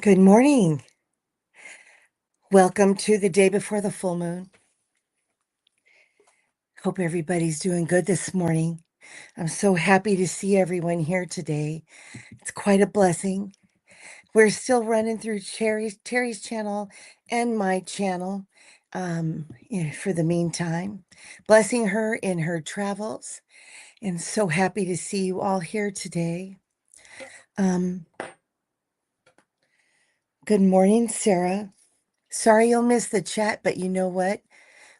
Good morning. Welcome to the day before the full moon. Hope everybody's doing good this morning. I'm so happy to see everyone here today. It's quite a blessing. We're still running through Terry's channel and my channel for the meantime, blessing her in her travels. And so happy to see you all here today. Good morning, Sarah. Sorry you'll miss the chat, but you know what?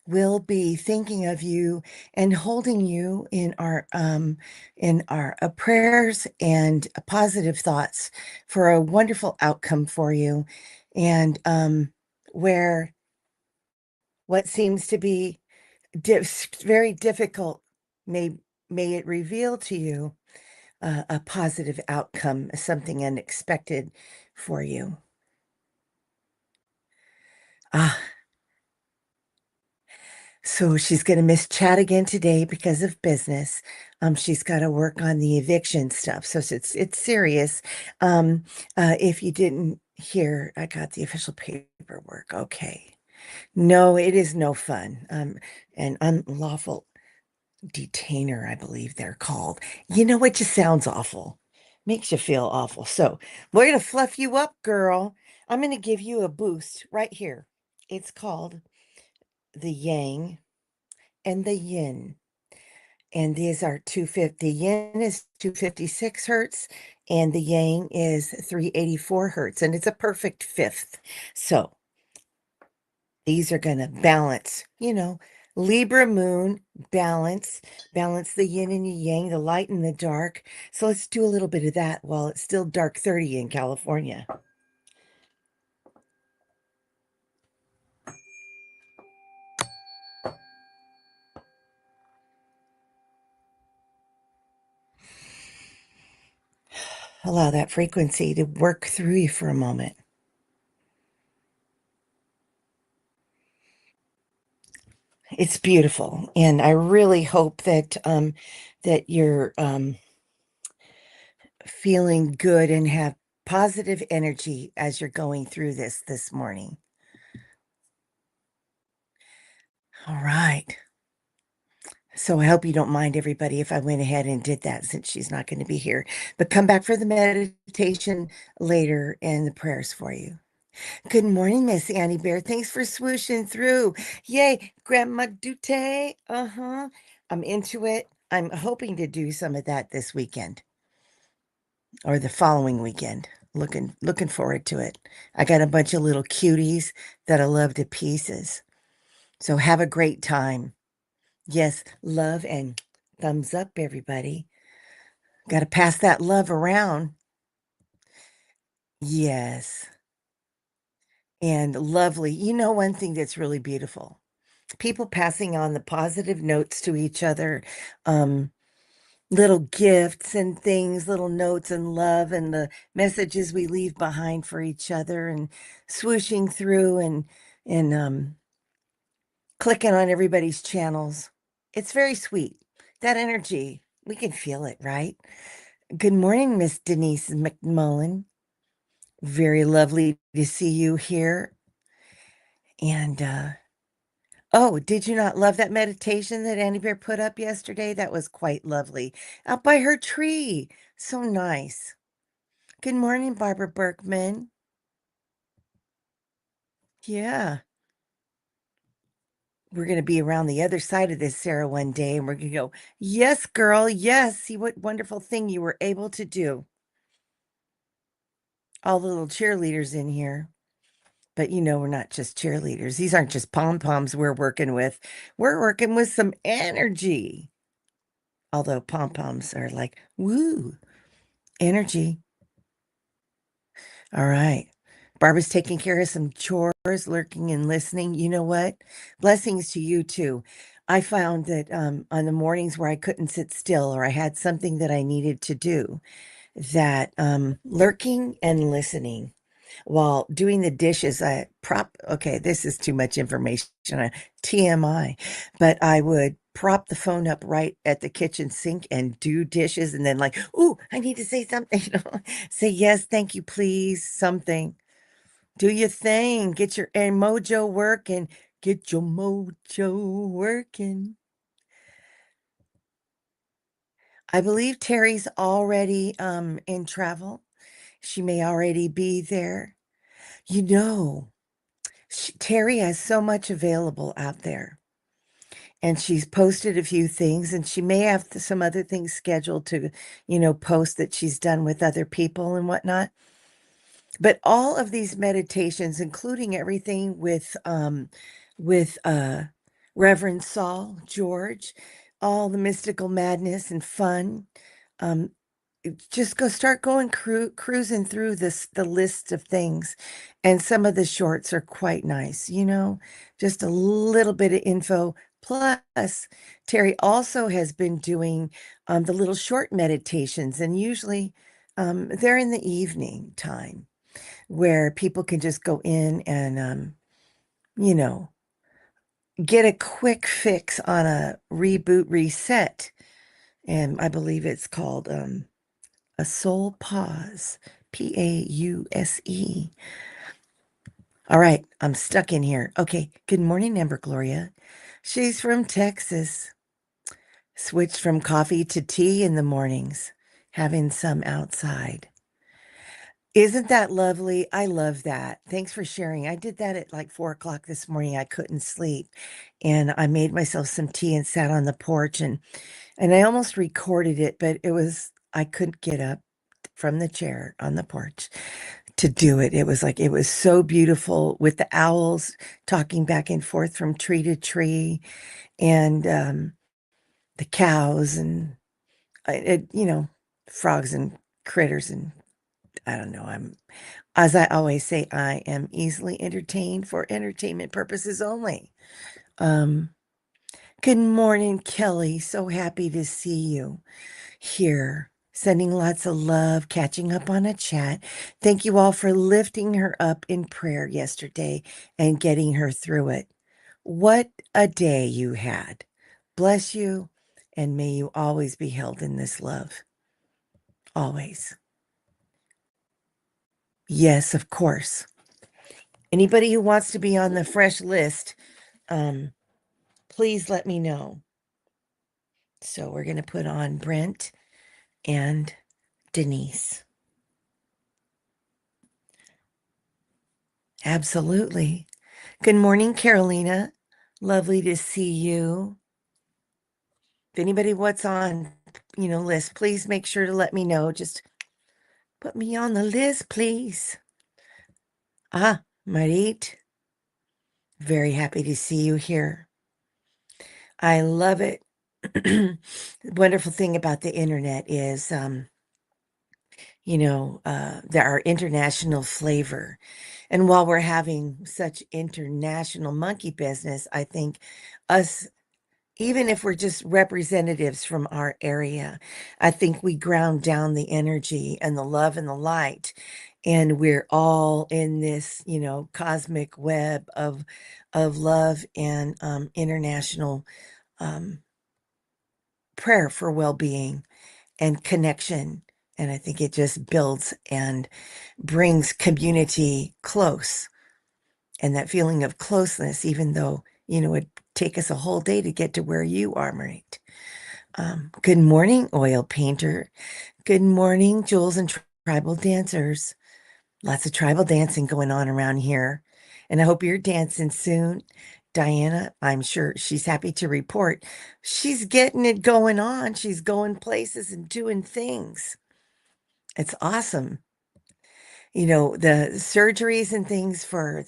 We'll be thinking of you and holding you in our prayers and positive thoughts for a wonderful outcome for you, and where what seems to be very difficult may it reveal to you a positive outcome, something unexpected for you. Ah. So she's going to miss chat again today because of business. She's got to work on the eviction stuff. So it's serious. If you didn't hear, I got the official paperwork. Okay. No, it is no fun. An unlawful detainer, I believe they're called. You know, it just sounds awful. Makes you feel awful. So we're going to fluff you up, girl. I'm going to give you a boost right here. It's called the yang and the yin. And these are 250. The yin is 256 hertz and the yang is 384 hertz. And it's a perfect fifth. So these are going to balance, Libra moon, balance the yin and the yang, the light and the dark. So let's do a little bit of that while it's still dark 30 in California. Allow that frequency to work through you for a moment. It's beautiful, and I really hope that that you're feeling good and have positive energy as you're going through this morning. All right. So I hope you don't mind, everybody, if I went ahead and did that since she's not going to be here. But come back for the meditation later and the prayers for you. Good morning, Miss Annie Bear. Thanks for swooshing through. Yay, Grandma Dute. Uh-huh. I'm into it. I'm hoping to do some of that this weekend or the following weekend. Looking forward to it. I got a bunch of little cuties that I love to pieces. So have a great time. Yes, love and thumbs up, everybody. Got to pass that love around. Yes. And lovely. One thing that's really beautiful, people passing on the positive notes to each other, little gifts and things, little notes and love and the messages we leave behind for each other, and swooshing through and clicking on everybody's channels. It's very sweet. That energy, we can feel it, right? Good morning, Miss Denise McMullen. Very lovely to see you here. And oh, did you not love that meditation that Annie Bear put up yesterday? That was quite lovely. Out by her tree. So nice. Good morning, Barbara Berkman. Yeah. We're going to be around the other side of this, Sarah, one day, and we're going to go, yes, girl, yes. See what wonderful thing you were able to do. All the little cheerleaders in here. But we're not just cheerleaders. These aren't just pom-poms we're working with. We're working with some energy. Although pom-poms are like, woo, energy. All right. Barbara's taking care of some chores, lurking and listening. You know what? Blessings to you too. I found that on the mornings where I couldn't sit still or I had something that I needed to do, that lurking and listening while doing the dishes, okay, this is too much information, TMI, but I would prop the phone up right at the kitchen sink and do dishes, and then like, ooh, I need to say something, say yes, thank you, please, something. Do your thing. Get your mojo working. Get your mojo working. I believe Terry's already in travel. She may already be there. You know, Terry has so much available out there. And she's posted a few things, and she may have some other things scheduled to, post that she's done with other people and whatnot. But all of these meditations, including everything with Reverend Saul George, all the mystical madness and fun, um, just go start going cruising through the list of things, and some of the shorts are quite nice, just a little bit of info. Plus, Terry also has been doing the little short meditations, and usually they're in the evening time where people can just go in and you know get a quick fix on a reboot reset. And I believe it's called a soul pause, Pause. All right, I'm stuck in here. Okay, good morning, Amber Gloria. She's from Texas. Switched from coffee to tea in the mornings, having some outside. Isn't that lovely? I love that. Thanks for sharing. I did that at like 4 o'clock this morning. I couldn't sleep, and I made myself some tea and sat on the porch, and I almost recorded it, but I couldn't get up from the chair on the porch to do it. It was so beautiful with the owls talking back and forth from tree to tree, and the cows and frogs and critters, and I don't know. As I always say, I am easily entertained for entertainment purposes only. Um, Good morning, Kelly. So happy to see you here. Sending lots of love, catching up on a chat. Thank you all for lifting her up in prayer yesterday and getting her through it. What a day you had. Bless you, and may you always be held in this love. Always. Yes, of course. Anybody who wants to be on the fresh list, um, please let me know. So we're going to put on Brent and Denise. Absolutely. Good morning, Carolina. Lovely to see you. If anybody what's on, list, please make sure to let me know. Just put me on the list, please. Ah, Marit, very happy to see you here. I love it. The wonderful thing about the internet is, there are international flavor. And while we're having such international monkey business, I think us, even if we're just representatives from our area, I think we ground down the energy and the love and the light. And we're all in this, cosmic web of love and international um, prayer for well-being and connection. And I think it just builds and brings community close, and that feeling of closeness, even though, it'd take us a whole day to get to where you are, right? Good morning, oil painter. Good morning, Jules and tribal dancers. Lots of tribal dancing going on around here. And I hope you're dancing soon. Diana, I'm sure she's happy to report she's getting it going on. She's going places and doing things. It's awesome. The surgeries and things for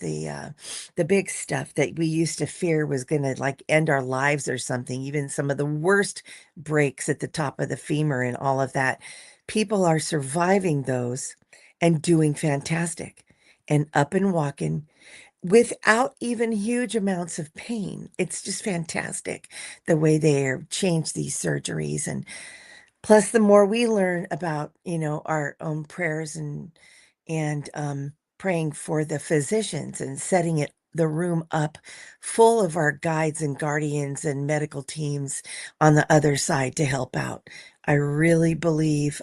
the big stuff that we used to fear was going to like end our lives or something, even some of the worst breaks at the top of the femur and all of that. People are surviving those and doing fantastic and up and walking without even huge amounts of pain. It's just fantastic the way they have changed these surgeries. And plus, the more we learn about, our own prayers and praying for the physicians and setting the room up full of our guides and guardians and medical teams on the other side to help out. I really believe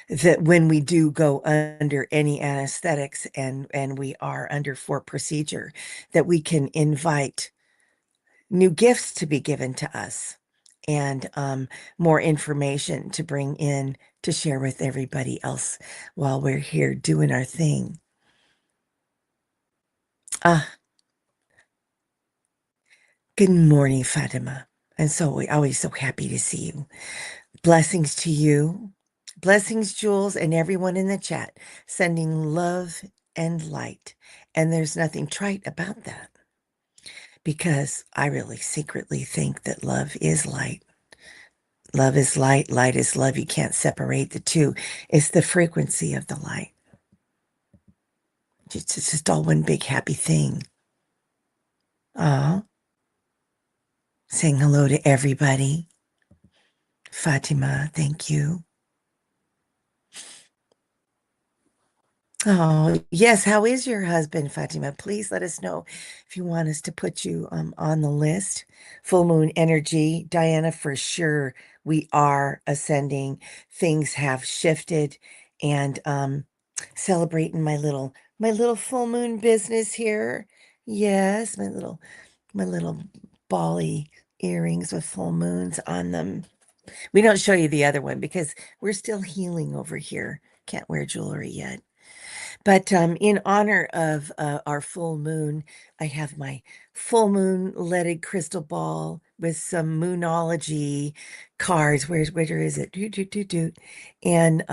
that when we do go under any anesthetics and we are under for procedure, that we can invite new gifts to be given to us and more information to bring in to share with everybody else while we're here doing our thing. Ah, good morning, Fatima. And so we always so happy to see you. Blessings to you. Blessings, Jules, and everyone in the chat, sending love and light. And there's nothing trite about that because I really secretly think that love is light. Love is light, light is love. You can't separate the two. It's the frequency of the light. It's just all one big happy thing. Oh, saying hello to everybody. Fatima, thank you. Oh, yes. How is your husband, Fatima? Please let us know if you want us to put you on the list. Full moon energy, Diana, for sure. We are ascending. Things have shifted, and celebrating my little full moon business here. Yes, my little bally earrings with full moons on them. We don't show you the other one because we're still healing over here. Can't wear jewelry yet. But in honor of our full moon, I have my full moon leaded crystal ball with some moonology cards. Where is it? Doot. And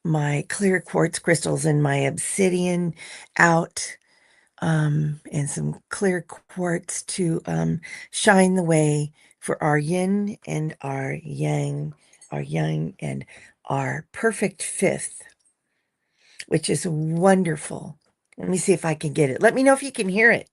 my clear quartz crystals and my obsidian out, and some clear quartz to shine the way for our yin and our yang and our perfect fifth, which is wonderful. Let me see if I can get it. Let me know if you can hear it.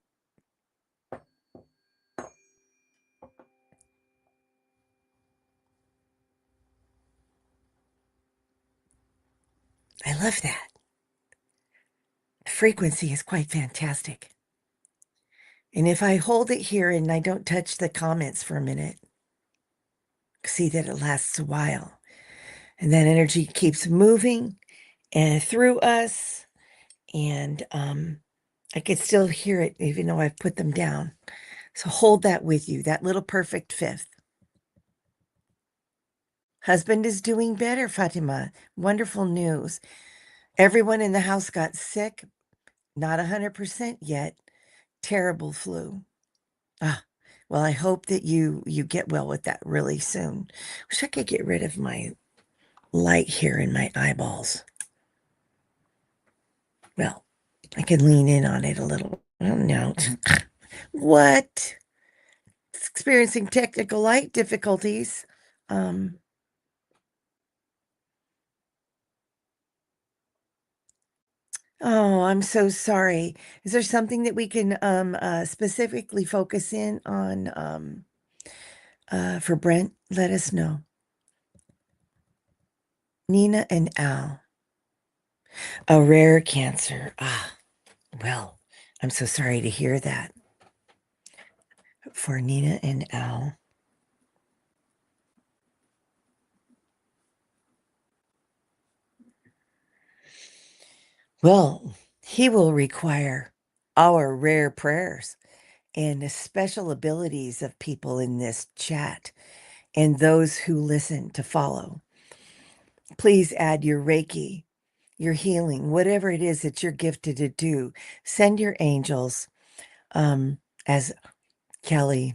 I love that. The frequency is quite fantastic. And if I hold it here and I don't touch the comments for a minute, see that it lasts a while. And that energy keeps moving and through us. And I could still hear it even though I've put them down. So hold that with you, that little perfect fifth. Husband is doing better, Fatima. Wonderful news. Everyone in the house got sick, not 100% yet. Terrible flu. Ah, well, I hope that you get well with that really soon. Wish I could get rid of my light here in my eyeballs. Well, I can lean in on it a little. Oh, no. What? Experiencing technical light difficulties. Um, oh, I'm so sorry. Is there something that we can specifically focus in on for Brent? Let us know. Nina and Al. A rare cancer. Ah, well, I'm so sorry to hear that for Nina and Al. Well, he will require our rare prayers and the special abilities of people in this chat and those who listen to follow. Please add your Reiki, your healing, whatever it is that you're gifted to do. Send your angels, as Kelly,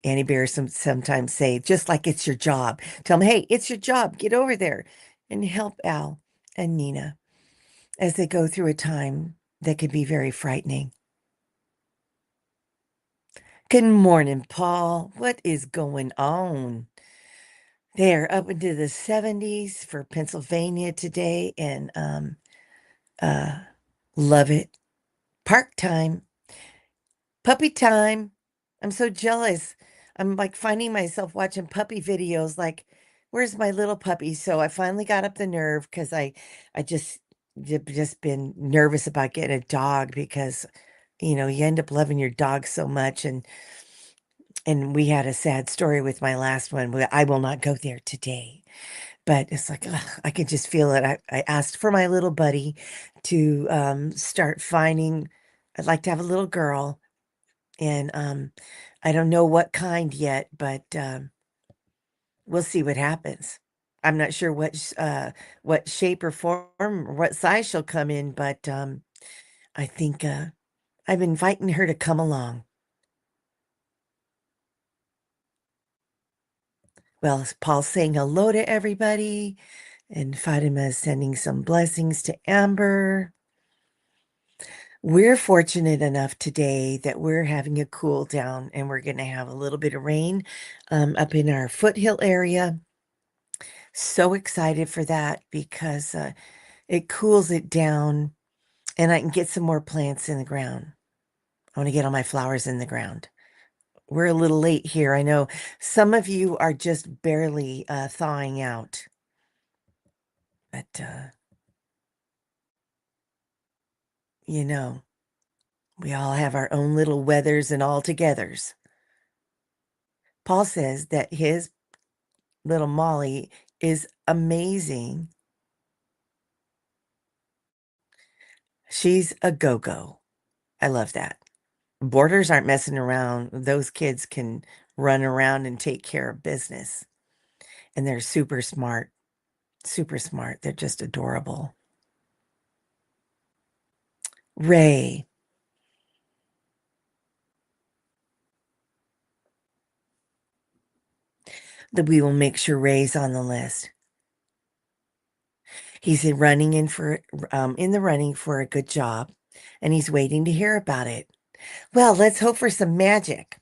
Annie Bear sometimes say, just like it's your job. Tell them, hey, it's your job. Get over there and help Al and Nina as they go through a time that can be very frightening. Good morning, Paul. What is going on? They're up into the 70s for Pennsylvania today, and uh love it. Park time, puppy time. I'm so jealous. I'm like finding myself watching puppy videos like, where's my little puppy? So I finally got up the nerve because I just been nervous about getting a dog because you end up loving your dog so much, and we had a sad story with my last one. I will not go there today. but it's like ugh, I can just feel it. I asked for my little buddy to start finding. I'd like to have a little girl, and I don't know what kind yet, but we'll see what happens. I'm not sure what shape or form or what size she'll come in, but I think I'm inviting her to come along. Well, Paul's saying hello to everybody, and Fatima is sending some blessings to Amber. We're fortunate enough today that we're having a cool down and we're going to have a little bit of rain up in our foothill area. So excited for that because it cools it down and I can get some more plants in the ground. I want to get all my flowers in the ground. We're a little late here. I know some of you are just barely thawing out, but you know, we all have our own little weathers and all togethers. Paul says that his little Molly is amazing. She's a go-go. I love that. Borders aren't messing around. Those kids can run around and take care of business. And they're super smart. Super smart. They're just adorable. Ray, that we will make sure Ray's on the list. He's in the running for a good job, and he's waiting to hear about it. Well, let's hope for some magic.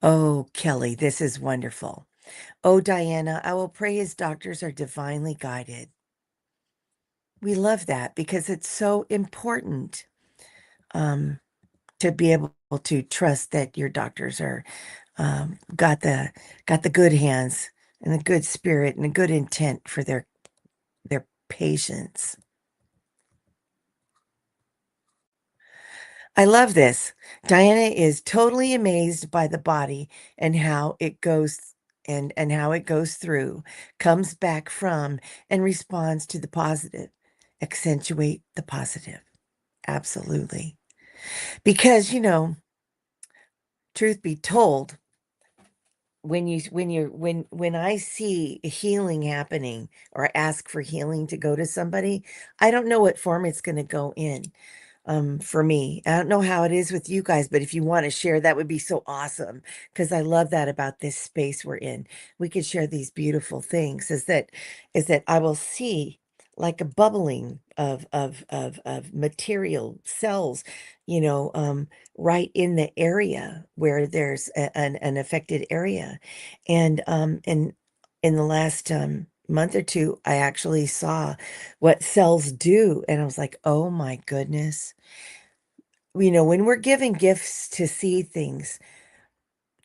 Oh, Kelly, this is wonderful. Oh, Diana, I will pray his doctors are divinely guided. We love that because it's so important um, to be able to trust that your doctors are got the good hands and a good spirit and a good intent for their patients. I love this. Diana is totally amazed by the body and how it goes and how it goes through, comes back from, and responds to the positive. Accentuate the positive. Absolutely. Because, truth be told, when I see healing happening or ask for healing to go to somebody, I don't know what form it's going to go in. For me. I don't know how it is with you guys, but if you want to share, that would be so awesome because I love that about this space we're in. We could share these beautiful things is that I will see like a bubbling of material cells, you know, um, right in the area where there's an affected area. And in the last month or two, I actually saw what cells do, and I was like, oh my goodness. When we're given gifts to see things,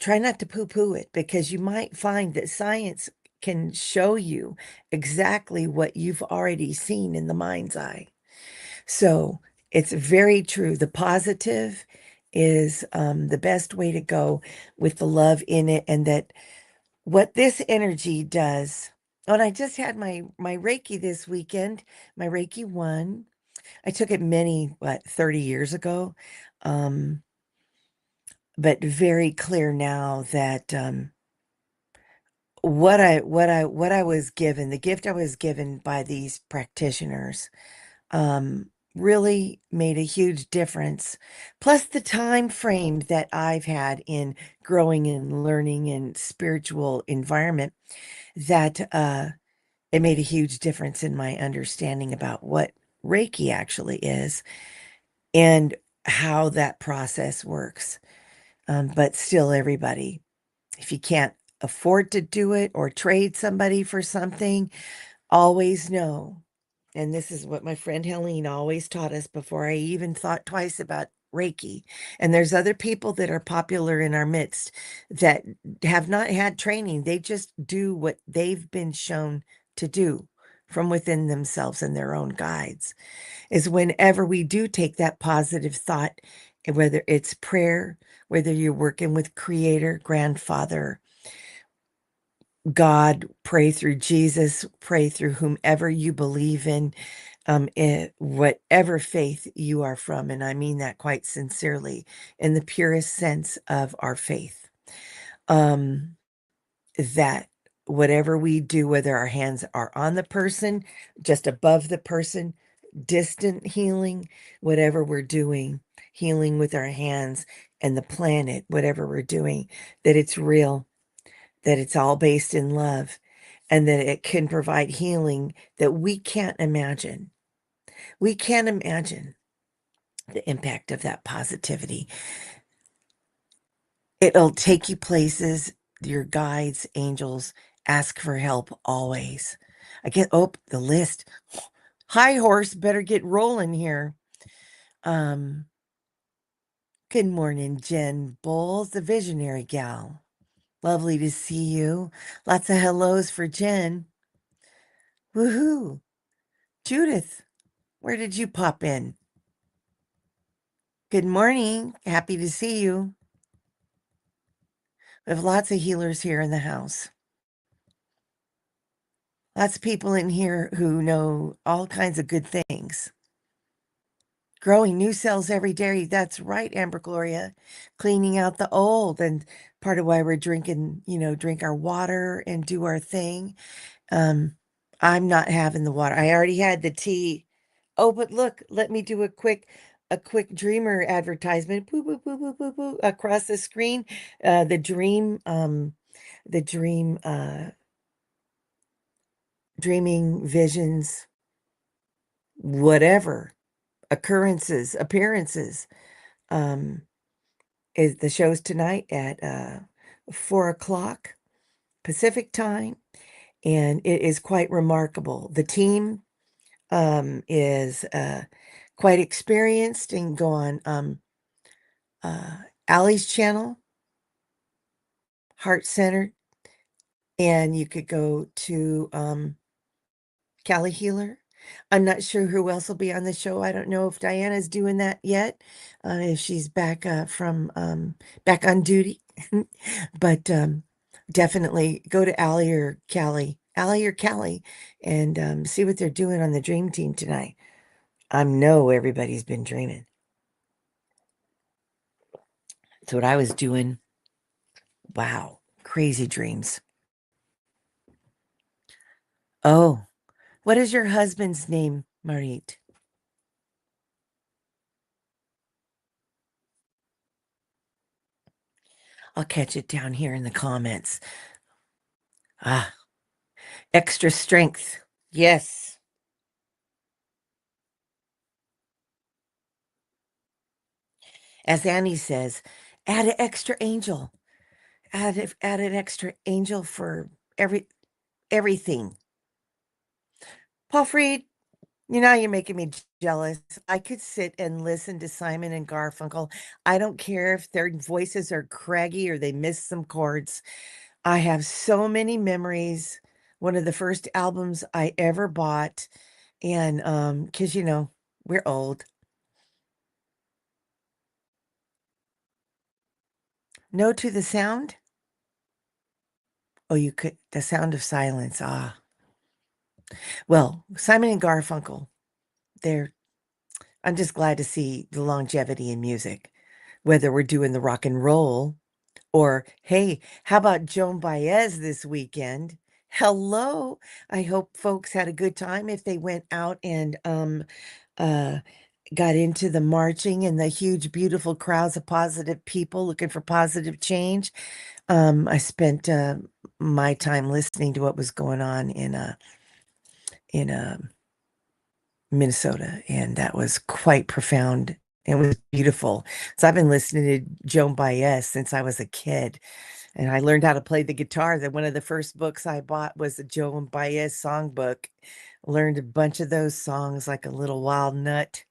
try not to poo-poo it because you might find that science can show you exactly what you've already seen in the mind's eye. So it's very true. The positive is the best way to go with the love in it, and that what this energy does. Oh, and I just had my Reiki this weekend, my Reiki 1. I took it 30 years ago. Um, but very clear now that what I was given, the gift I was given by these practitioners, really made a huge difference. Plus the time frame that I've had in growing and learning in spiritual environment, that it made a huge difference in my understanding about what Reiki actually is and how that process works. But still, everybody, if you can't afford to do it or trade somebody for something, always know. And this is what my friend Helene always taught us before I even thought twice about Reiki. And there's other people that are popular in our midst that have not had training. They just do what they've been shown to do from within themselves and their own guides, is whenever we do take that positive thought, whether it's prayer, whether you're working with Creator, Grandfather, God, pray through Jesus, pray through whomever you believe in, whatever faith you are from. And I mean that quite sincerely in the purest sense of our faith. That whatever we do, whether our hands are on the person, just above the person, distant healing, whatever we're doing, healing with our hands and the planet, whatever we're doing, that it's real, that it's all based in love, and that it can provide healing that we can't imagine. We can't imagine the impact of that positivity. It'll take you places, your guides, angels, ask for help always. I get, oh, the list. High horse, better get rolling here. Good morning, Jen Bowles, the visionary gal. Lovely to see you. Lots of hellos for Jen. Woohoo. Judith, where did you pop in? Good morning. Happy to see you. We have lots of healers here in the house. Lots of people in here who know all kinds of good things. Growing new cells every day. That's right, Amber Gloria. Cleaning out the old. And part of why we're drinking, drink our water and do our thing. I'm not having the water. I already had the tea. Oh, but look, let me do a quick dreamer advertisement. Boo, boo, boo, boo, boo, boo, across the screen. The dream, dreaming visions, whatever, appearances. Is the show's tonight at 4 o'clock Pacific time, and it is quite remarkable. The team is quite experienced, and go on Allie's channel, Heart Centered, and you could go to Cali Healer. I'm not sure who else will be on the show. I don't know if Diana's doing that yet, if she's back from back on duty. But definitely go to Allie or Callie, and see what they're doing on the dream team tonight. I know everybody's been dreaming. That's what I was doing. Wow, crazy dreams. Oh, what is your husband's name, Marit? I'll catch it down here in the comments. Ah, extra strength. Yes. As Annie says, add an extra angel. Add an extra angel for everything. Paul Freed, you're making me jealous. I could sit and listen to Simon and Garfunkel. I don't care if their voices are craggy or they miss some chords. I have so many memories. One of the first albums I ever bought. And because we're old. No to the sound? Oh, you could, the sound of silence. Ah. Well, Simon and Garfunkel, they're, I'm just glad to see the longevity in music, whether we're doing the rock and roll or, hey, how about Joan Baez this weekend? Hello. I hope folks had a good time if they went out and uh got into the marching and the huge, beautiful crowds of positive people looking for positive change. I spent my time listening to what was going on in Minnesota, and that was quite profound. It was beautiful. So I've been listening to Joan Baez since I was a kid, and I learned how to play the guitar. That one of the first books I bought was the Joan Baez songbook. Learned a bunch of those songs like a little wild nut.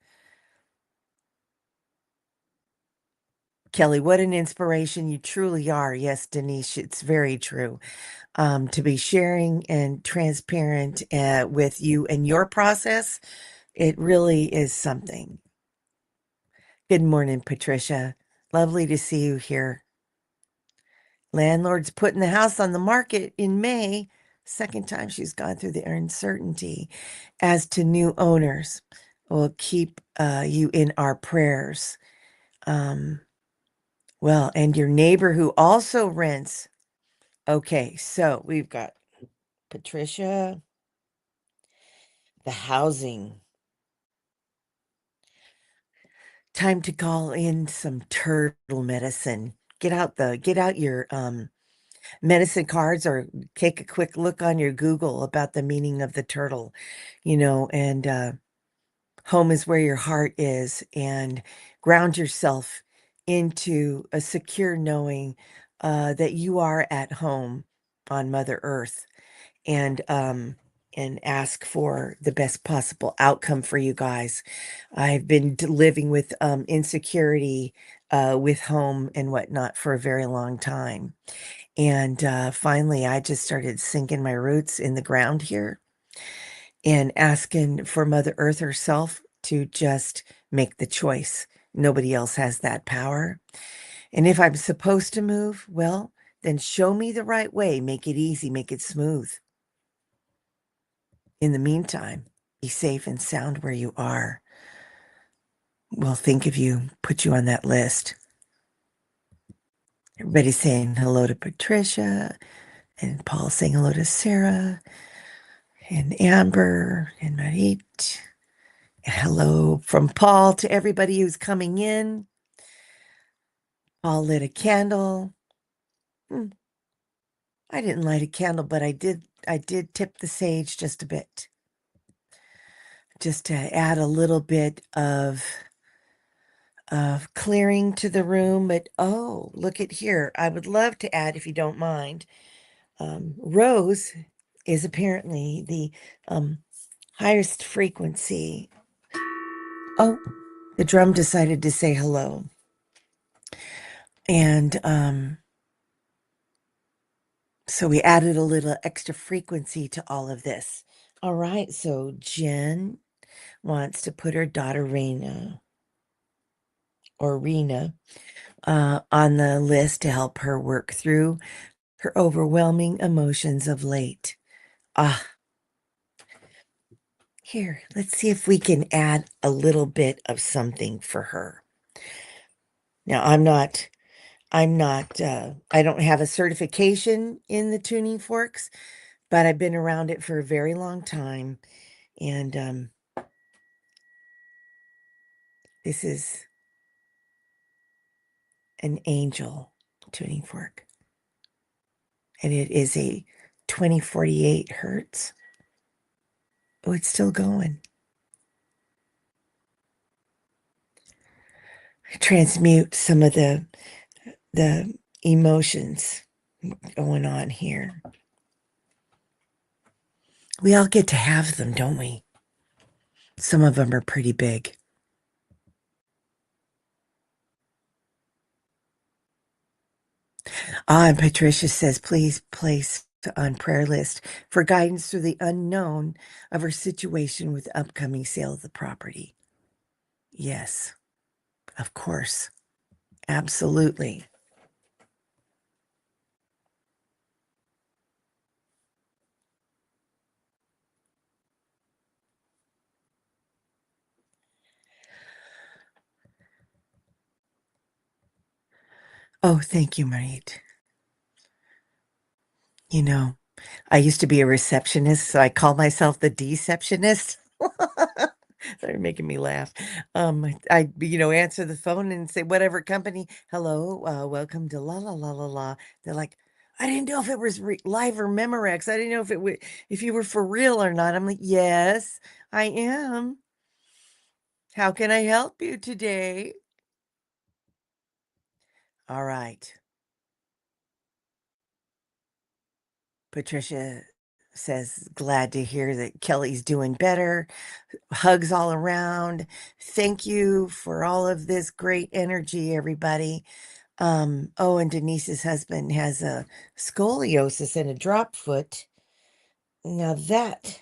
Kelly, what an inspiration you truly are. Yes, Denise, it's very true. To be sharing and transparent with you and your process, it really is something. Good morning, Patricia. Lovely to see you here. Landlord's putting the house on the market in May. Second time she's gone through the uncertainty. As to new owners, we'll keep you in our prayers. Well, and your neighbor who also rents. Okay, so we've got Patricia, the housing. Time to call in some turtle medicine. Get out your medicine cards or take a quick look on your Google about the meaning of the turtle, and home is where your heart is, and ground yourself into a secure knowing that you are at home on Mother Earth, and ask for the best possible outcome for you guys. I've been living with insecurity with home and whatnot for a very long time. And finally, I just started sinking my roots in the ground here and asking for Mother Earth herself to just make the choice. Nobody else has that power. And if I'm supposed to move, well, then show me the right way. Make it easy, make it smooth. In the meantime, be safe and sound where you are. We'll think of you, put you on that list. Everybody's saying hello to Patricia, and Paul saying hello to Sarah, and Amber, and Marit. And hello from Paul to everybody who's coming in. Paul lit a candle. I didn't light a candle, but I did tip the sage just a bit. Just to add a little bit of clearing to the room. But oh, look at here. I would love to add, if you don't mind. Rose is apparently the highest frequency. Oh, the drum decided to say hello. And so we added a little extra frequency to all of this. All right, so Jen wants to put her daughter Rena on the list to help her work through her overwhelming emotions of late. Ah, here, let's see if we can add a little bit of something for her. Now, I don't have a certification in the tuning forks, but I've been around it for a very long time. And this is an angel tuning fork. And it is a 2048 hertz. Oh, it's still going. Transmute some of the emotions going on here. We all get to have them, don't we? Some of them are pretty big. And Patricia says, please place on prayer list for guidance through the unknown of her situation with the upcoming sale of the property. Yes, of course. Absolutely. Oh, thank you, Marit. I used to be a receptionist, so I call myself the deceptionist. They're making me laugh. I answer the phone and say, whatever company, hello, welcome to la la la la la. They're like, I didn't know if it was live or Memorex. I didn't know if you were for real or not. I'm like, yes, I am. How can I help you today? All right. Patricia says, glad to hear that Kelly's doing better. Hugs all around. Thank you for all of this great energy, everybody. Oh, and Denise's husband has a scoliosis and a drop foot. Now that,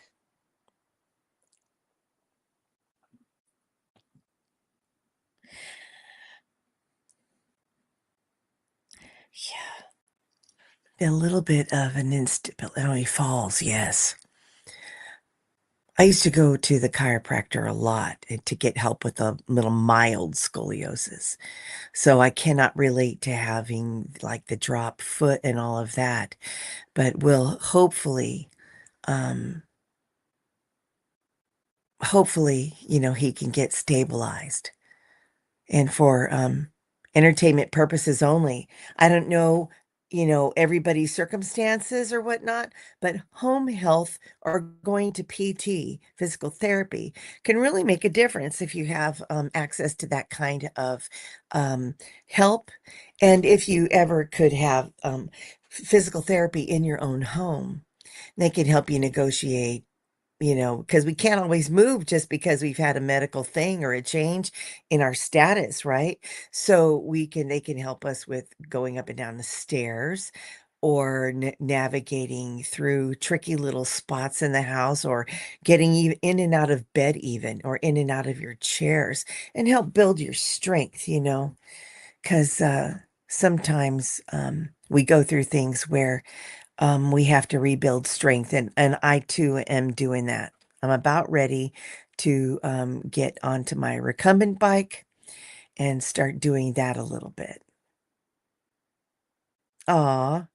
yeah, a little bit of an instability. Oh, he falls, yes. I used to go to the chiropractor a lot to get help with a little mild scoliosis. So I cannot relate to having like the drop foot and all of that, but will um, hopefully, he can get stabilized and for entertainment purposes only. I don't know, everybody's circumstances or whatnot, but home health or going to PT, physical therapy, can really make a difference if you have access to that kind of um, help. And if you ever could have physical therapy in your own home, they can help you negotiate, because we can't always move just because we've had a medical thing or a change in our status, right? So they can help us with going up and down the stairs or navigating through tricky little spots in the house or getting in and out of bed even or in and out of your chairs and help build your strength, because sometimes we go through things where we have to rebuild strength, and I too am doing that. I'm about ready to get onto my recumbent bike and start doing that a little bit. Aw,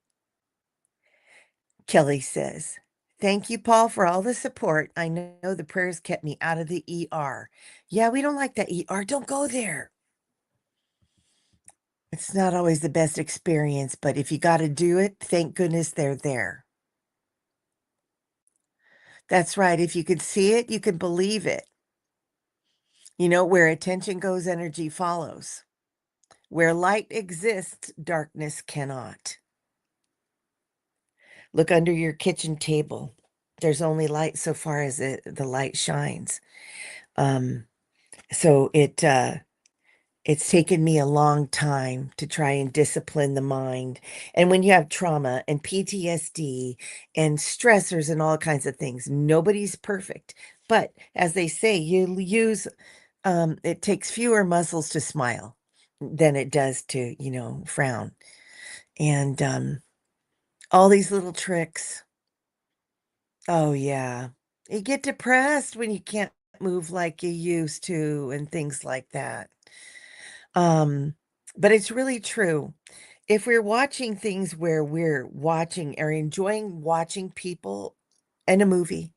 Kelly says, thank you, Paul, for all the support. I know the prayers kept me out of the ER. Yeah, we don't like that ER. Don't go there. It's not always the best experience, but if you got to do it, thank goodness they're there. That's right. If you can see it, you can believe it. Where attention goes, energy follows. Where light exists, darkness cannot. Look under your kitchen table. There's only light so far as the light shines. Um, so it's taken me a long time to try and discipline the mind. And when you have trauma and PTSD and stressors and all kinds of things, nobody's perfect. But as they say, it takes fewer muscles to smile than it does to, frown. And all these little tricks. Oh, yeah. You get depressed when you can't move like you used to and things like that. Um, but it's really true. If we're watching things where we're watching or enjoying watching people in a movie,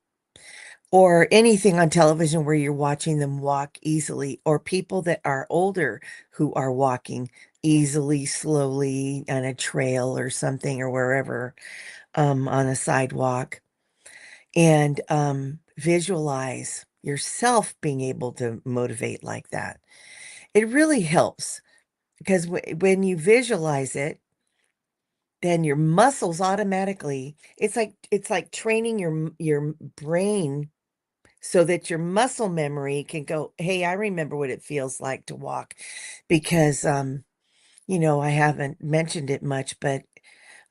or anything on television where you're watching them walk easily, or people that are older who are walking easily, slowly on a trail or something or wherever, on a sidewalk, and visualize yourself being able to motivate like that. It really helps because when you visualize it, then your muscles automatically, it's like training your brain so that your muscle memory can go, hey, I remember what it feels like to walk. Because I haven't mentioned it much, but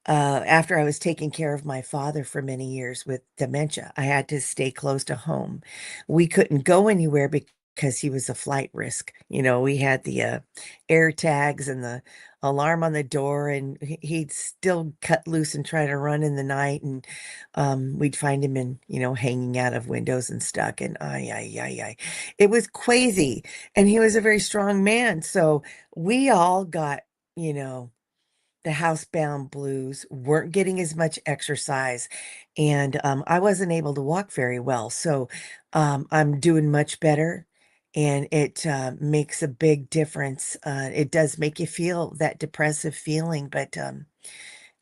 after I was taking care of my father for many years with dementia, I had to stay close to home. We couldn't go anywhere because he was a flight risk. We had the air tags and the alarm on the door, and he'd still cut loose and try to run in the night. And we'd find him hanging out of windows and stuck. And ay, ay, ay, ay. It was crazy. And he was a very strong man. So we all got, you know, the housebound blues, weren't getting as much exercise, and I wasn't able to walk very well. So I'm doing much better, and it makes a big difference. It does make you feel that depressive feeling, but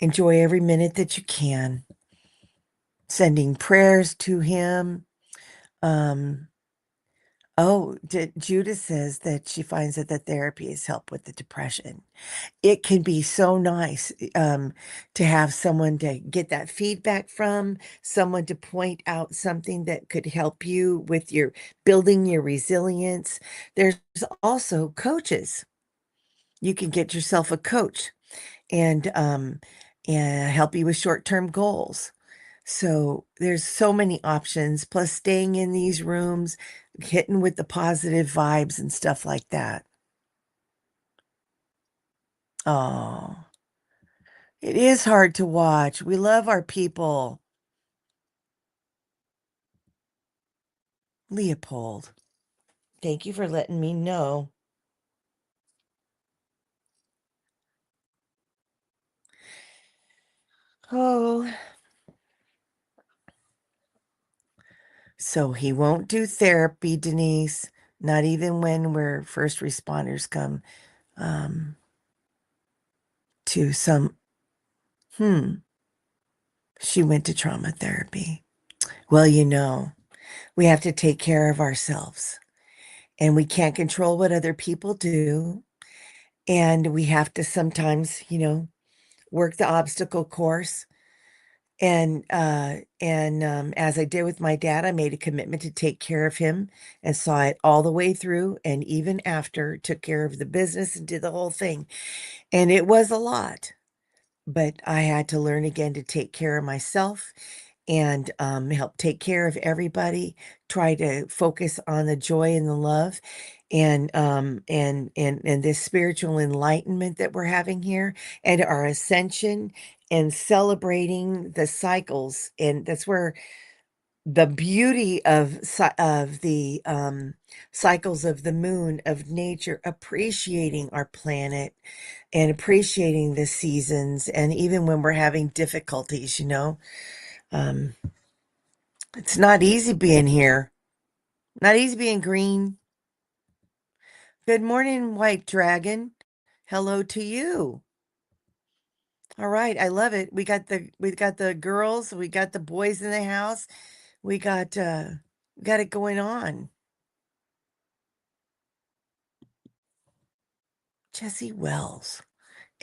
enjoy every minute that you can. Sending prayers to him. Um, Oh, Judith says that she finds that the therapy has helped with the depression. It can be so nice to have someone to get that feedback from, someone to point out something that could help you with your building your resilience. There's also coaches. You can get yourself a coach and help you with short-term goals. So there's so many options, plus staying in these rooms, hitting with the positive vibes and stuff like that. Oh, it is hard to watch. We love our people. Leopold, thank you for letting me know. Oh, so he won't do therapy, Denise, not even when we're first responders come um to some hmm. She went to trauma therapy. Well, we have to take care of ourselves and we can't control what other people do. And we have to sometimes, work the obstacle course. And as I did with my dad, I made a commitment to take care of him and saw it all the way through. And even after, took care of the business and did the whole thing. And it was a lot, but I had to learn again to take care of myself and help take care of everybody, try to focus on the joy and the love and this spiritual enlightenment that we're having here and our ascension and celebrating the cycles. And that's where the beauty of the cycles of the moon, of nature, appreciating our planet and appreciating the seasons, and even when we're having difficulties, um, it's not easy being here. Not easy being green. Good morning, White Dragon. Hello to you. All right, I love it. We got the girls, we got the boys in the house. We got it going on. Jesse Wells.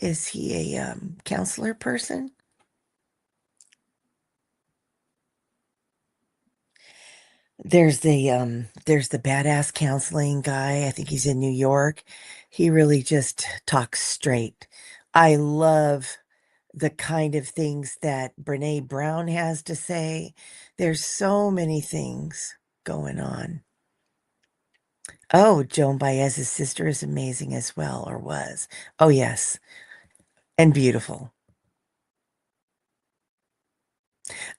Is he a counselor person? There's the badass counseling guy. I think he's in New York. He really just talks straight. I love the kind of things that Brene Brown has to say. There's so many things going on. Oh, Joan Baez's sister is amazing as well, or was. Oh, yes, and beautiful.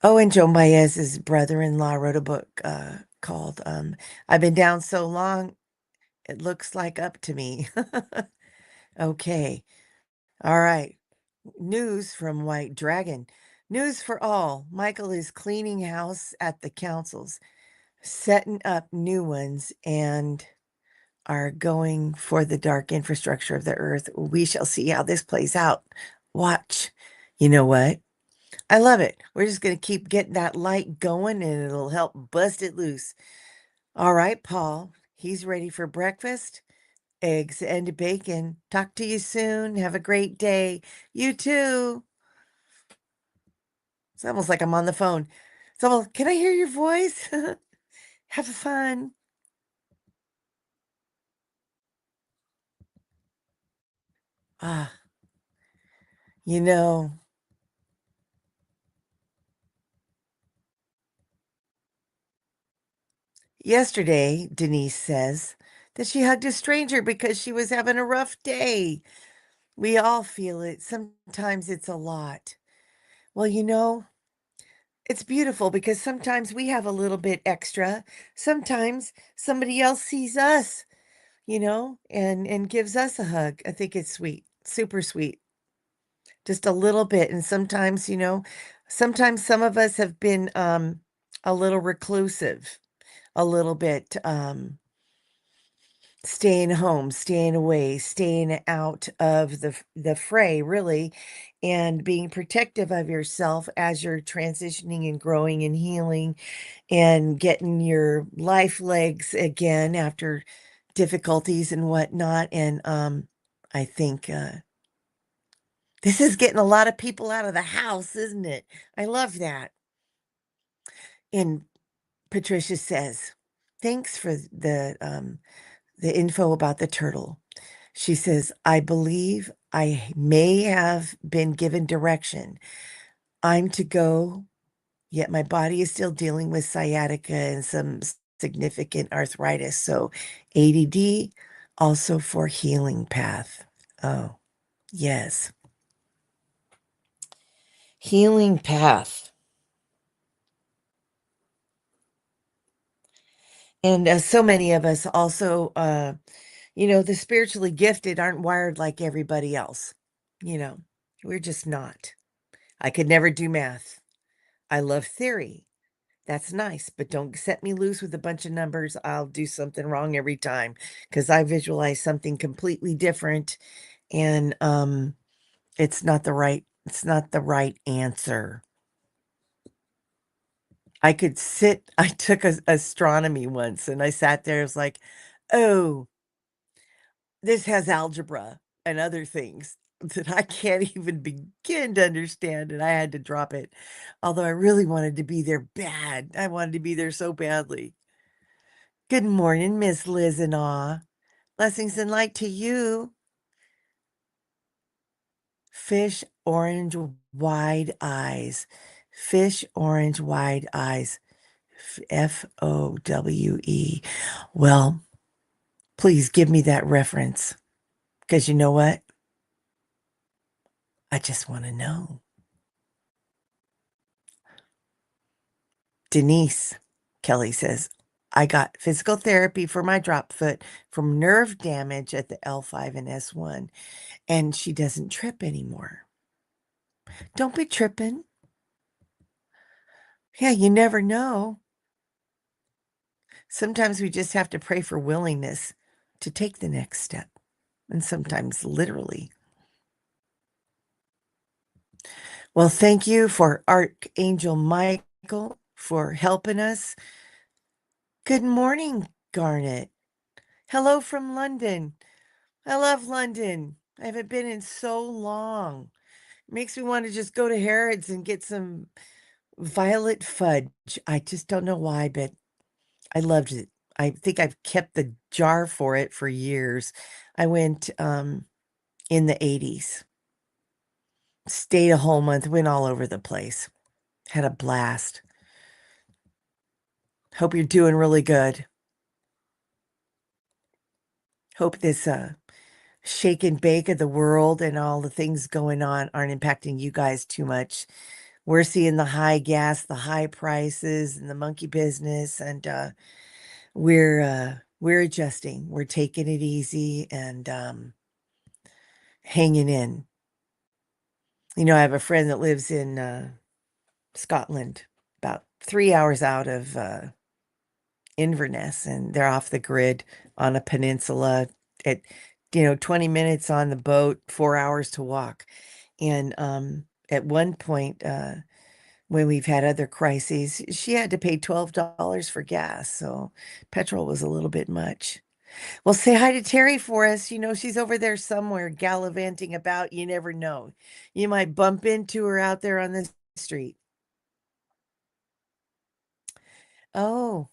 Oh, and Joan Baez's brother-in-law wrote a book called I've Been Down So Long, It Looks Like Up to Me. Okay. All right. News from White Dragon. News for all. Michael is cleaning house at the councils, setting up new ones, and are going for the dark infrastructure of the earth. We shall see how this plays out. Watch. You know what? I love it. We're just going to keep getting that light going and it'll help bust it loose. All right, Paul. He's ready for breakfast. Eggs and bacon. Talk to you soon. Have a great day. You too. It's almost like I'm on the phone. It's almost, can I hear your voice? Have fun. Ah, you know, yesterday, Denise says that she hugged a stranger because she was having a rough day. We all feel it. Sometimes it's a lot. Well, it's beautiful because sometimes we have a little bit extra. Sometimes somebody else sees us, and gives us a hug. I think it's sweet, super sweet. Just a little bit. And sometimes, sometimes some of us have been a little reclusive, a little bit staying home, staying away, staying out of the fray, really, and being protective of yourself as you're transitioning and growing and healing and getting your life legs again after difficulties and whatnot. And I think this is getting a lot of people out of the house, isn't it? I love that. And Patricia says, thanks for the info about the turtle. She says, I believe I may have been given direction. I'm to go, yet my body is still dealing with sciatica and some significant arthritis. So ADD, also for healing path. Oh, yes. Healing path. And so many of us also, the spiritually gifted aren't wired like everybody else. You know, we're just not. I could never do math. I love theory. That's nice, but don't set me loose with a bunch of numbers. I'll do something wrong every time because I visualize something completely different and it's not the right answer. I took astronomy once and I sat there, I was like, "Oh, this has algebra and other things that I can't even begin to understand," and I had to drop it. Although I really wanted to be there bad. I wanted to be there so badly. Good morning, Miss Liz and Awe. Blessings and light to you. Fish orange wide eyes. Fish orange wide eyes. FOWE. Well, please give me that reference because you know what? I just want to know. Denise, Kelly says, I got physical therapy for my drop foot from nerve damage at the L5 and S1, and she doesn't trip anymore. Don't be tripping. Yeah, you never know. Sometimes we just have to pray for willingness to take the next step, and sometimes literally. Well, thank you for Archangel Michael for helping us. Good morning, Garnet. Hello from London. I love London. I haven't been in so long. Makes me want to just go to Harrods and get some violet fudge. I just don't know why, but I loved it. I think I've kept the jar for it for years. I went in the 80s. Stayed a whole month, went all over the place. Had a blast. Hope you're doing really good. Hope this shake and bake of the world and all the things going on aren't impacting you guys too much. We're seeing the high gas, the high prices, and the monkey business, and we're adjusting. We're taking it easy and hanging in. I have a friend that lives in Scotland, about 3 hours out of Inverness, and they're off the grid on a peninsula at 20 minutes on the boat, 4 hours to walk. And at one point, when we've had other crises, she had to pay $12 for gas, so petrol was a little bit much. Well, say hi to Terry for us. She's over there somewhere gallivanting about. You never know. You might bump into her out there on the street. Oh,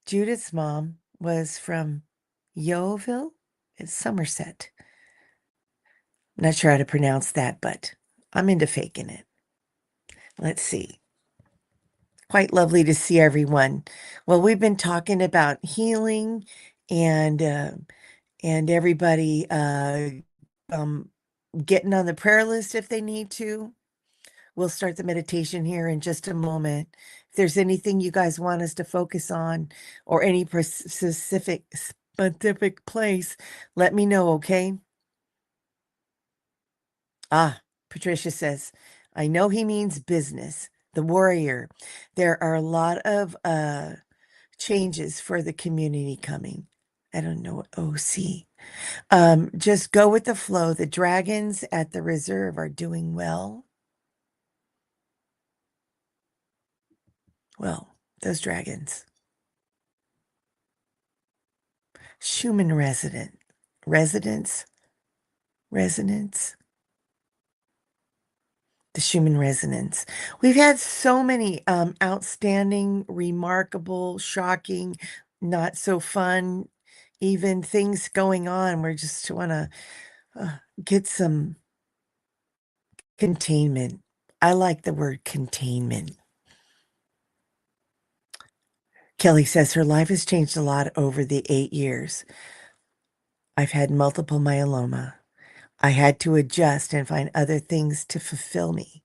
Judith's mom was from Yeovil. It's Somerset. Not sure how to pronounce that, but I'm into faking it. Let's see. Quite lovely to see everyone. Well, we've been talking about healing and everybody um, getting on the prayer list if they need to. We'll start the meditation here in just a moment. If there's anything you guys want us to focus on or any specific place, let me know, okay? Patricia says, I know he means business, the warrior. There are a lot of changes for the community coming. I don't know what OC. Just go with the flow. The dragons at the reserve are doing well. Well, those dragons. Schumann residence, resonance, the Schumann resonance. We've had so many outstanding, remarkable, shocking, not so fun, even things going on. We just want to get some containment. I like the word containment. Kelly says her life has changed a lot over the 8 years. I've had multiple myeloma. I had to adjust and find other things to fulfill me.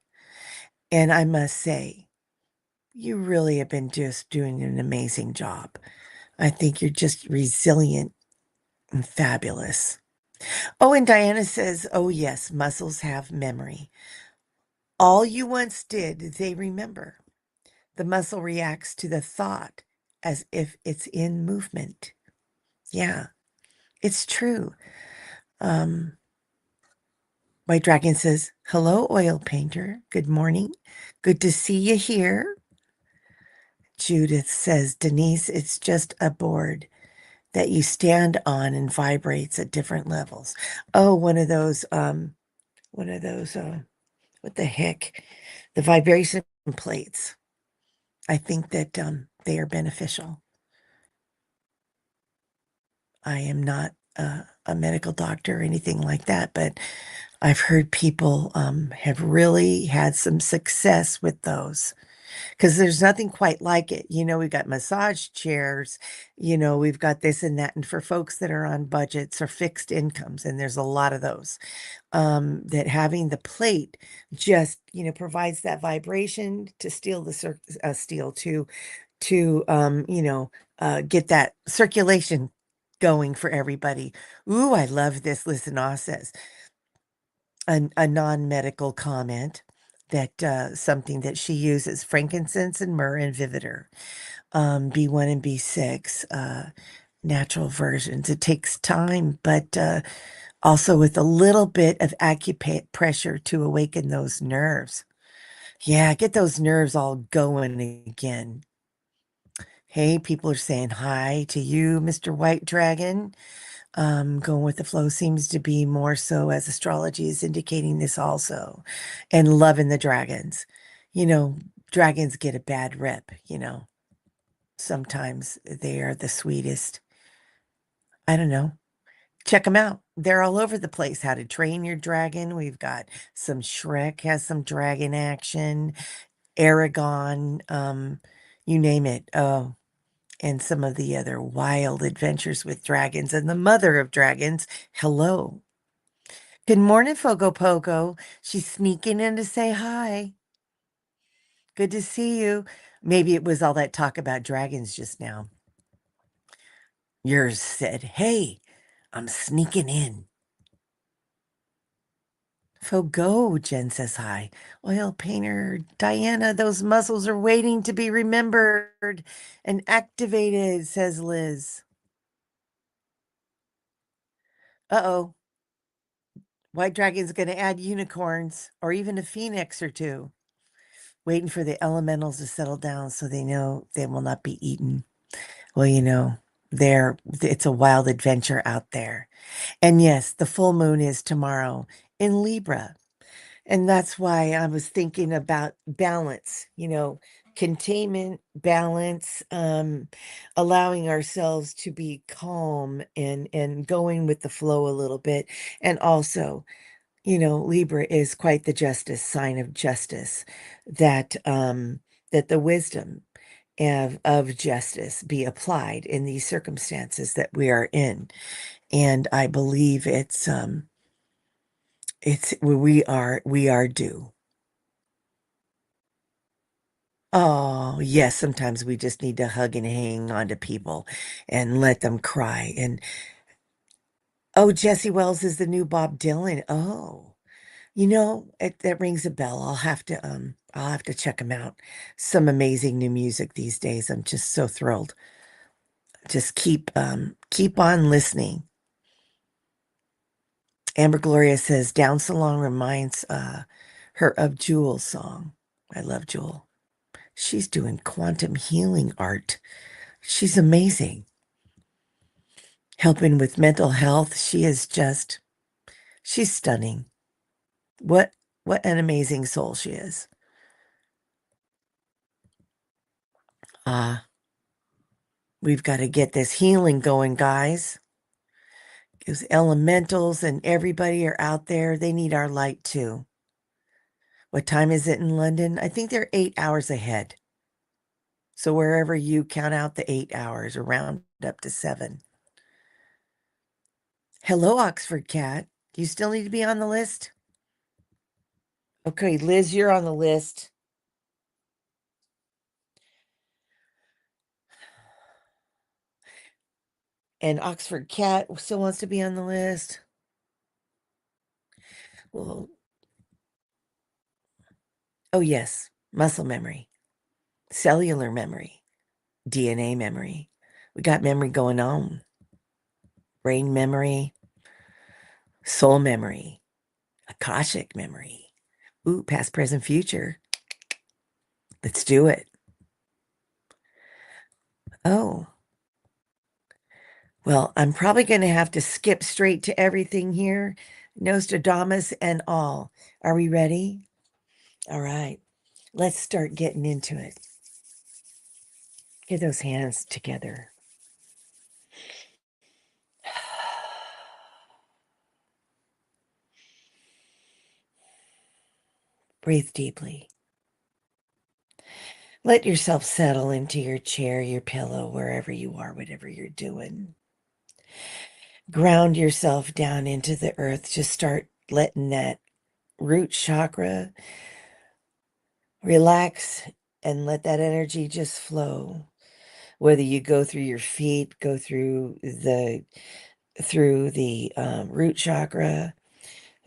And I must say, you really have been just doing an amazing job. I think you're just resilient and fabulous. Oh, and Diana says, oh, yes, muscles have memory. All you once did, they remember. The muscle reacts to the thought as if it's in movement. Yeah, it's true. Um, White Dragon says, hello, oil painter. Good morning. Good to see you here. Judith says, Denise, it's just a board that you stand on and vibrates at different levels. Oh, one of those, what the heck? The vibration plates. I think that they are beneficial. I am not a medical doctor or anything like that, but I've heard people have really had some success with those because there's nothing quite like it. We've got massage chairs, we've got this and that. And for folks that are on budgets or fixed incomes, and there's a lot of those, that having the plate just, provides that vibration to steel to get that circulation going for everybody. Ooh, I love this. Listen, Oz says a non-medical comment that something that she uses frankincense and myrrh and vinegar, B1 and B6, natural versions. It takes time, but also with a little bit of acupressure to awaken those nerves. Yeah, get those nerves all going again. Hey, people are saying hi to you, Mr. White Dragon. Going with the flow seems to be more so as astrology is indicating this also. And loving the dragons. You know, dragons get a bad rep. Sometimes they are the sweetest. I don't know. Check them out. They're all over the place. How to Train Your Dragon. We've got some Shrek has some dragon action. Aragon, you name it. Oh, and some of the other wild adventures with dragons and the mother of dragons. Hello. Good morning, Fogo Pogo. She's sneaking in to say hi. Good to see you. Maybe it was all that talk about dragons just now. Yours said, hey, I'm sneaking in. Fogo, Jen says hi. Oil painter, Diana, those muscles are waiting to be remembered and activated, says Liz. Uh-oh. White Dragon's going to add unicorns or even a phoenix or two, waiting for the elementals to settle down so they know they will not be eaten. Well, it's a wild adventure out there. And yes, the full moon is tomorrow in Libra. And that's why I was thinking about balance, containment, balance, allowing ourselves to be calm and going with the flow a little bit. And also, Libra is quite the justice sign of justice, that the wisdom of justice be applied in these circumstances that we are in. And I believe it's we are due. Oh, yes, sometimes we just need to hug and hang on to people and let them cry. And oh, Jesse Wells is the new Bob Dylan. Oh. That rings a bell. I'll have to check him out. Some amazing new music these days. I'm just so thrilled. Just keep on listening. Amber Gloria says Down so long reminds her of Jules' song. I love Jewel. She's doing quantum healing art. She's amazing. Helping with mental health. She's stunning. What an amazing soul she is. We've got to get this healing going, guys. Because elementals and everybody are out there. They need our light too. What time is it in London? I think they're 8 hours ahead. So wherever you count out the 8 hours or round up to 7. Hello, Oxford Cat. Do you still need to be on the list? Okay, Liz, you're on the list. And Oxford Cat still wants to be on the list. Well, oh yes, muscle memory, cellular memory, DNA memory. We got memory going on. Brain memory, soul memory, Akashic memory. Ooh, past, present, future. Let's do it. Oh, well, I'm probably going to have to skip straight to everything here. Nostradamus and all. Are we ready? All right. Let's start getting into it. Get those hands together. Breathe deeply. Let yourself settle into your chair, your pillow, wherever you are, whatever you're doing. Ground yourself down into the earth. Just start letting that root chakra relax and let that energy just flow. Whether you go through your feet, go through the root chakra,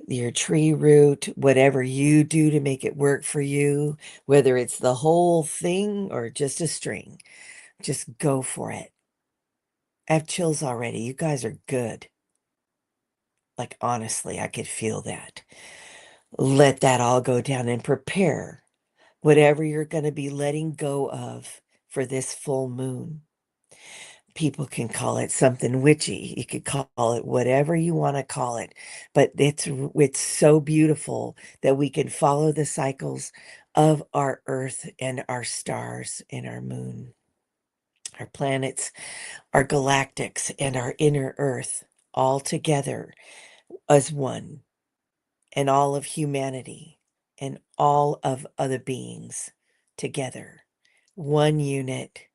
your tree root, whatever you do to make it work for you, whether it's the whole thing or just a string, just go for it. I have chills already. You guys are good. Like, honestly, I could feel that. Let that all go down and prepare whatever you're going to be letting go of for this full moon. People can call it something witchy. You could call it whatever you want to call it, but it's so beautiful that we can follow the cycles of our earth and our stars and our moon, our planets, our galactics, and our inner earth all together as one, and all of humanity and all of other beings together. One unit,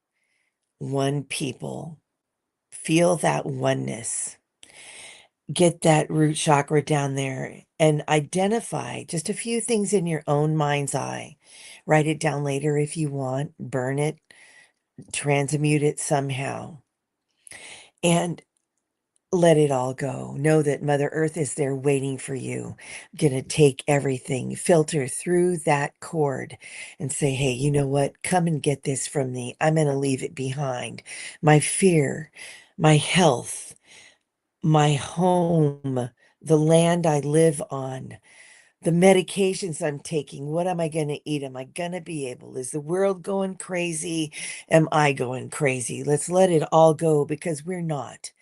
one people. Feel that oneness. Get that root chakra down there and identify just a few things in your own mind's eye. Write it down later if you want, burn it, transmute it somehow, and let it all go. Know that Mother Earth is there waiting for you. Gonna take everything, filter through that cord and say, hey, you know what? Come and get this from me. I'm gonna leave it behind. My fear, my health, my home, the land I live on, the medications I'm taking. What am I going to eat? Am I going to be able? Is the world going crazy? Am I going crazy? Let's let it all go because we're not.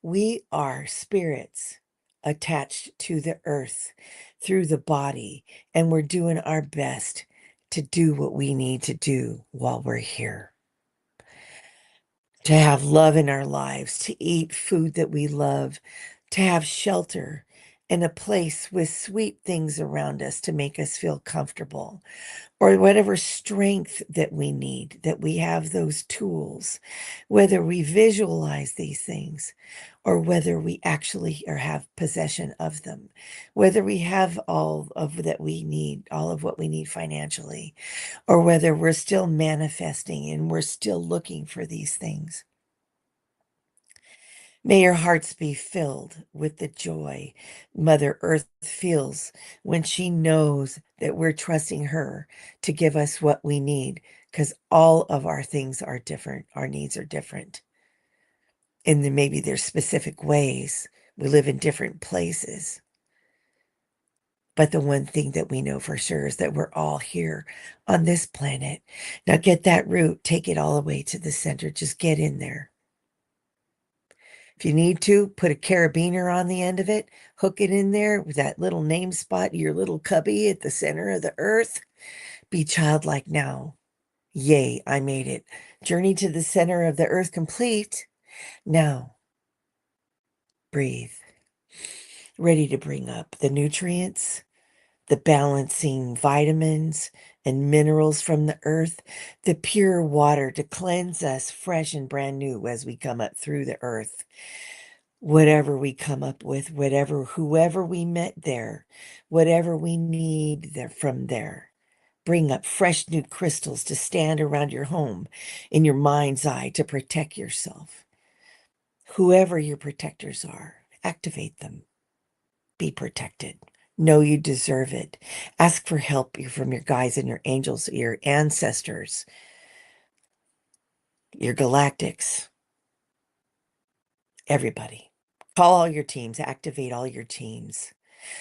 We are spirits attached to the earth through the body, and we're doing our best to do what we need to do while we're here. To have love in our lives, to eat food that we love, to have shelter and a place with sweet things around us to make us feel comfortable, or whatever strength that we need, that we have those tools, whether we visualize these things or whether we actually or have possession of them, whether we have all of that we need, all of what we need financially, or whether we're still manifesting and we're still looking for these things. May your hearts be filled with the joy Mother Earth feels when she knows that we're trusting her to give us what we need, because all of our things are different. Our needs are different. And then maybe there's specific ways. We live in different places. But the one thing that we know for sure is that we're all here on this planet. Now get that root, take it all the way to the center. Just get in there. If you need to, put a carabiner on the end of it, hook it in there with that little name spot, your little cubby at the center of the earth. Be childlike now. Yay, I made it. Journey to the center of the earth complete. Now, breathe. Ready to bring up the nutrients, the balancing vitamins and minerals from the earth, the pure water to cleanse us fresh and brand new as we come up through the earth. Whatever we come up with, whoever we met there, whatever we need there from there. Bring up fresh new crystals to stand around your home in your mind's eye to protect yourself. Whoever your protectors are, activate them. Be protected. Know you deserve it. Ask for help from your guides and your angels, your ancestors, your galactics, everybody. Call all your teams, activate all your teams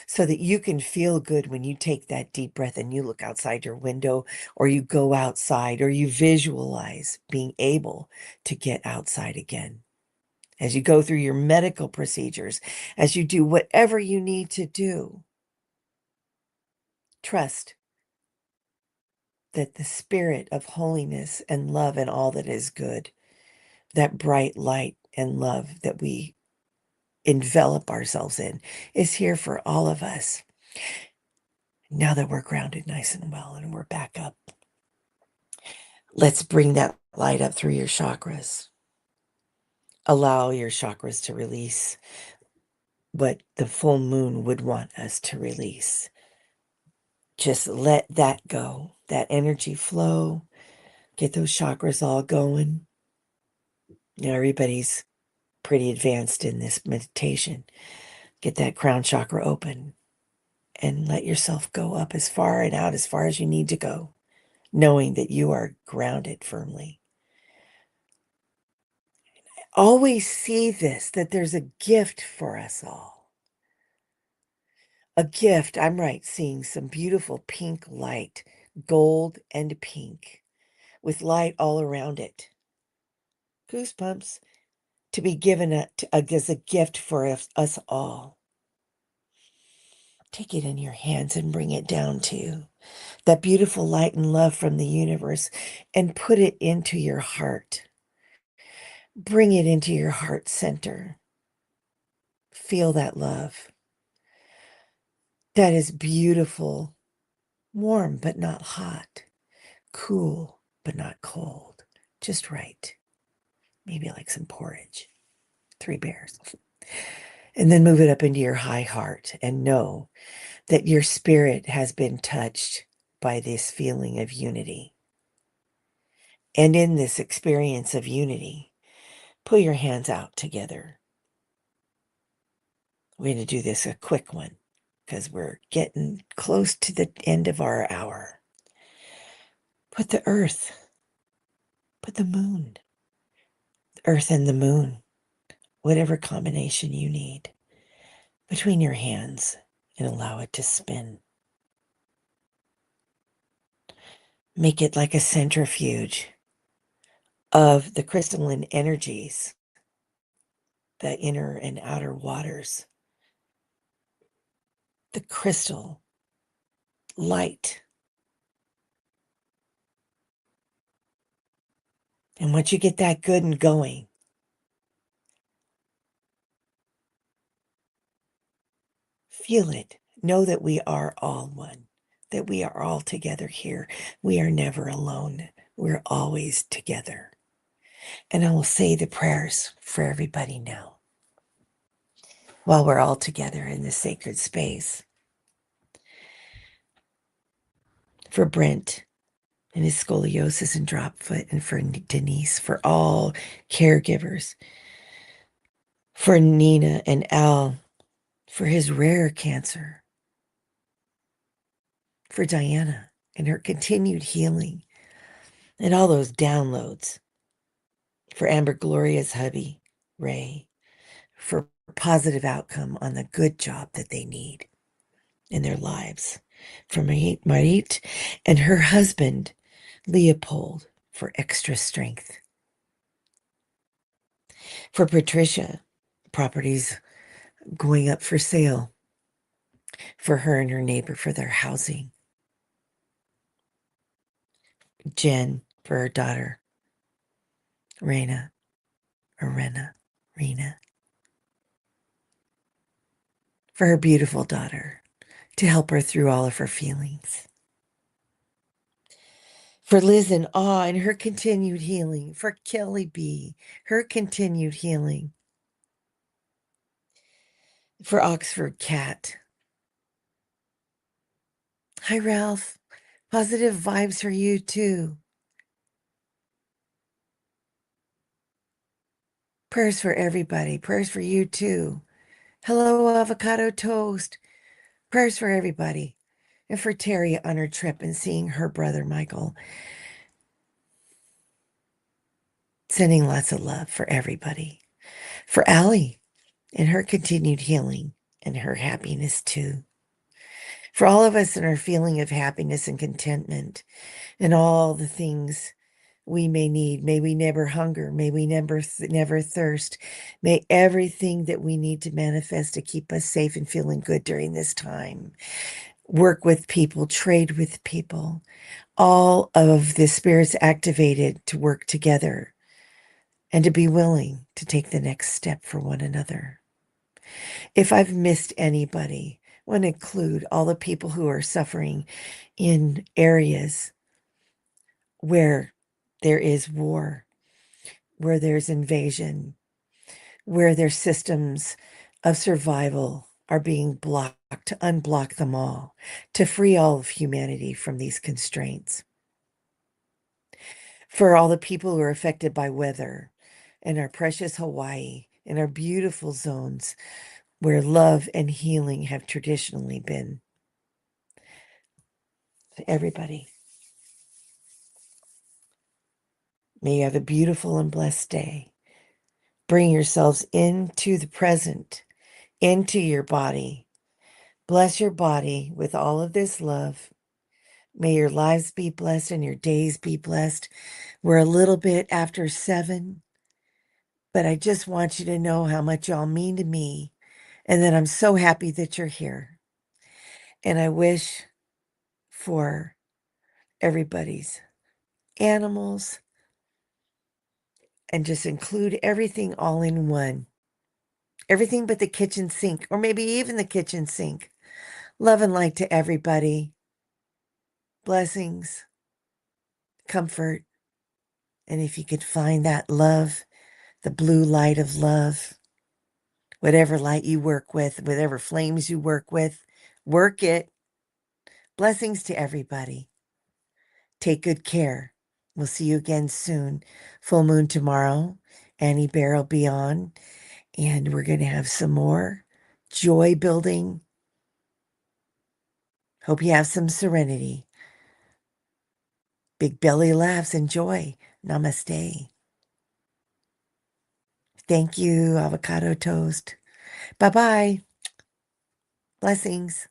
so that you can feel good when you take that deep breath and you look outside your window or you go outside or you visualize being able to get outside again. As you go through your medical procedures, as you do whatever you need to do, trust that the spirit of holiness and love and all that is good, that bright light and love that we envelop ourselves in, is here for all of us. Now that we're grounded nice and well and we're back up, let's bring that light up through your chakras. Allow your chakras to release what the full moon would want us to release. Just let that go, that energy flow, get those chakras all going. You know, everybody's pretty advanced in this meditation. Get that crown chakra open and let yourself go up as far and out as far as you need to go, knowing that you are grounded firmly. Always see this, that there's a gift for us all. A gift, I'm right, seeing some beautiful pink light, gold and pink, with light all around it. Goosebumps. To be given as a gift for us all. Take it in your hands and bring it down to you. That beautiful light and love from the universe, and put it into your heart. Bring it into your heart center. Feel that love. That is beautiful, warm but not hot, cool but not cold, just right. Maybe like some porridge, 3 bears. And then move it up into your high heart and know that your spirit has been touched by this feeling of unity. And in this experience of unity, put your hands out together. We're going to do this a quick one because we're getting close to the end of our hour. Put the earth, put the moon, the earth and the moon, whatever combination you need, between your hands and allow it to spin. Make it like a centrifuge of the crystalline energies, the inner and outer waters, the crystal light. And once you get that good and going, feel it. Know that we are all one, that we are all together here. We are never alone. We're always together. And I will say the prayers for everybody now while we're all together in this sacred space. For Brent and his scoliosis and drop foot, and for Denise, for all caregivers, for Nina and Al, for his rare cancer, for Diana and her continued healing and all those downloads, for Amber Gloria's hubby, Ray, for positive outcome on the good job that they need in their lives. For Marit and her husband, Leopold, for extra strength. For Patricia, properties going up for sale. For her and her neighbor for their housing. Jen, for her daughter. Rena. For her beautiful daughter, to help her through all of her feelings. For Liz and Awe and her continued healing. For Kelly B, her continued healing. For Oxford Cat. Hi, Ralph. Positive vibes for you, too. Prayers for everybody. Prayers for you, too. Hello, avocado toast. Prayers for everybody. And for Terry on her trip and seeing her brother, Michael. Sending lots of love for everybody. For Allie and her continued healing and her happiness, too. For all of us and our feeling of happiness and contentment and all the things we may need. May we never hunger. May we never thirst. May everything that we need to manifest to keep us safe and feeling good during this time. Work with people, trade with people. All of the spirits activated to work together and to be willing to take the next step for one another. If I've missed anybody, I want to include all the people who are suffering in areas where there is war, where there's invasion, where their systems of survival are being blocked, to unblock them all, to free all of humanity from these constraints. For all the people who are affected by weather in our precious Hawaii, in our beautiful zones where love and healing have traditionally been. Everybody, may you have a beautiful and blessed day. Bring yourselves into the present, into your body. Bless your body with all of this love. May your lives be blessed and your days be blessed. We're a little bit after 7, but I just want you to know how much y'all mean to me and that I'm so happy that you're here. And I wish for everybody's animals and just include everything all in one. Everything but the kitchen sink, or maybe even the kitchen sink. Love and light to everybody. Blessings, comfort. And if you could find that love, the blue light of love, whatever light you work with, whatever flames you work it. Blessings to everybody. Take good care. We'll see you again soon. Full moon tomorrow. Annie Bear will be on. And we're going to have some more joy building. Hope you have some serenity. Big belly laughs and joy. Namaste. Thank you, avocado toast. Bye-bye. Blessings.